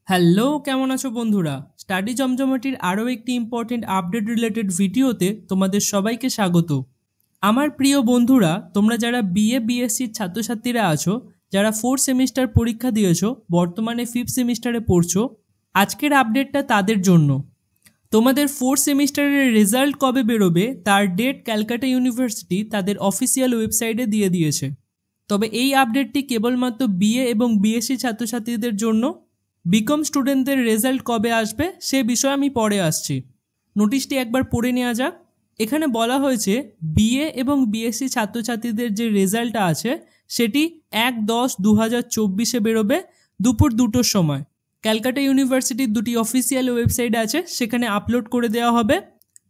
Hello, কেমন আছো বন্ধুরা? স্টাডি জমজমাটির আরও একটি ইম্পর্টেন্ট আপডেট রিলেটেড ভিডিওতে তোমাদের সবাইকে স্বাগত। আমার প্রিয় বন্ধুরা, তোমরা যারা বিএ বিএসসির ছাত্রছাত্রীরা আছো, যারা 4th সেমিস্টার পরীক্ষা দিয়েছো, বর্তমানে 5th সেমিস্টারে পড়ছো, আজকের আপডেটটা তাদের জন্য। তোমাদের 4th সেমিস্টারের রেজাল্ট কবে বেরোবে তার ডেট ক্যালকাটা ইউনিভার্সিটি তাদের অফিসিয়াল ওয়েবসাইটে দিয়ে দিয়েছে। তবে এই আপডেটটি কেবলমাত্র বিএ এবং বিএসসি ছাত্রছাত্রীদের জন্য। বিকম স্টুডেন্টদের রেজাল্ট কবে আসবে সে বিষয়ে আমি পরে আসছি। নোটিশটি একবার পড়ে নেওয়া যাক। এখানে বলা হয়েছে বিএ এবং বিএসসি ছাত্রছাত্রীদের যে রেজাল্টটা আছে সেটি 1/10/2024 বেরোবে দুপুর 2টোর সময়। ক্যালকাটা ইউনিভার্সিটির দুটি অফিসিয়াল ওয়েবসাইট আছে, সেখানে আপলোড করে দেওয়া হবে।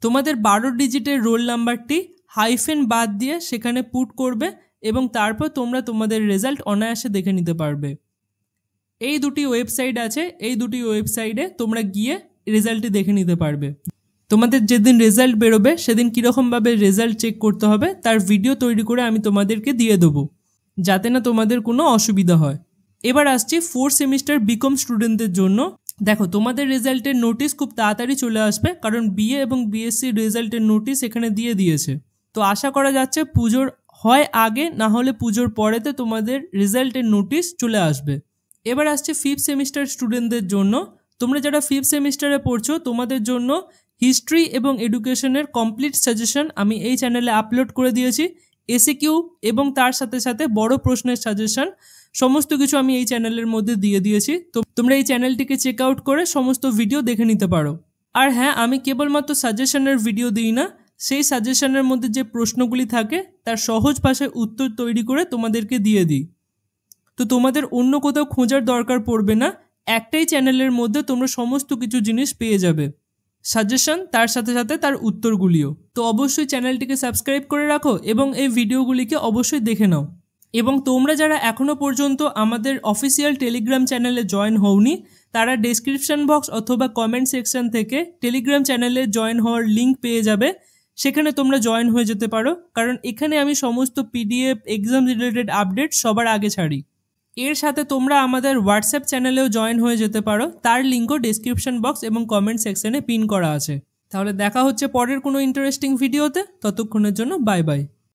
তোমাদের 12 ডিজিটের রোল নাম্বারটি হাইফেন বাদ দিয়ে সেখানে পুট করবে এবং তারপর তোমরা তোমাদের রেজাল্ট অনায়াসে দেখে নিতে পারবে। এই দুটি ওয়েবসাইট আছে, এই দুটি ওয়েবসাইটে তোমরা গিয়ে রেজাল্টটি দেখে নিতে পারবে। তোমাদের যেদিন রেজাল্ট বেরোবে সেদিন কীরকমভাবে রেজাল্ট চেক করতে হবে তার ভিডিও তৈরি করে আমি তোমাদেরকে দিয়ে দেবো, যাতে না তোমাদের কোনো অসুবিধা হয়। এবার আসছি 4th সেমিস্টার বিকম স্টুডেন্টদের জন্য। দেখো, তোমাদের রেজাল্টের নোটিশ খুব তাড়াতাড়ি চলে আসবে, কারণ বিএ এবং বিএসসির রেজাল্টের নোটিশ এখানে দিয়ে দিয়েছে। তো আশা করা যাচ্ছে পুজোর হয় আগে না হলে পুজোর পরেতে তোমাদের রেজাল্টের নোটিশ চলে আসবে। এবার আসছে 5th সেমিস্টার স্টুডেন্টদের জন্য। তোমরা যারা 5th সেমিস্টারে পড়ছো, তোমাদের জন্য হিস্ট্রি এবং এডুকেশনের কমপ্লিট সাজেশন আমি এই চ্যানেলে আপলোড করে দিয়েছি। এসিকিউ এবং তার সাথে সাথে বড় প্রশ্নের সাজেশন সমস্ত কিছু আমি এই চ্যানেলের মধ্যে দিয়ে দিয়েছি। তো তোমরা এই চ্যানেলটিকে চেক আউট করে সমস্ত ভিডিও দেখে নিতে পারো। আর হ্যাঁ, আমি কেবলমাত্র সাজেশনের ভিডিও দিই না, সেই সাজেশনের মধ্যে যে প্রশ্নগুলি থাকে তার সহজ ভাষায় উত্তর তৈরি করে তোমাদেরকে দিয়ে দিই। তো তোমাদের অন্য কোথাও খোঁজার দরকার পড়বে না, একটাই চ্যানেলের মধ্যে তোমরা সমস্ত কিছু জিনিস পেয়ে যাবে, সাজেশন তার সাথে সাথে তার উত্তরগুলিও। তো অবশ্যই চ্যানেলটিকে সাবস্ক্রাইব করে রাখো এবং এই ভিডিওগুলিকে অবশ্যই দেখে নাও। এবং তোমরা যারা এখনও পর্যন্ত আমাদের অফিসিয়াল টেলিগ্রাম চ্যানেলে জয়েন হওনি, তারা ডেসক্রিপশন বক্স অথবা কমেন্ট সেকশন থেকে টেলিগ্রাম চ্যানেলে জয়েন হওয়ার লিঙ্ক পেয়ে যাবে, সেখানে তোমরা জয়েন হয়ে যেতে পারো, কারণ এখানে আমি সমস্ত পিডিএফ এক্সাম রিলেটেড আপডেট সবার আগে ছাড়ি। এর সাথে তোমরা আমাদের হোয়াটসঅ্যাপ চ্যানেলেও জয়েন হয়ে যেতে পারো, তার লিঙ্কও ডেসক্রিপশন বক্স এবং কমেন্ট সেকশনে পিন করা আছে। তাহলে দেখা হচ্ছে পরের কোনো ইন্টারেস্টিং ভিডিওতে, ততক্ষণের জন্য বাই বাই।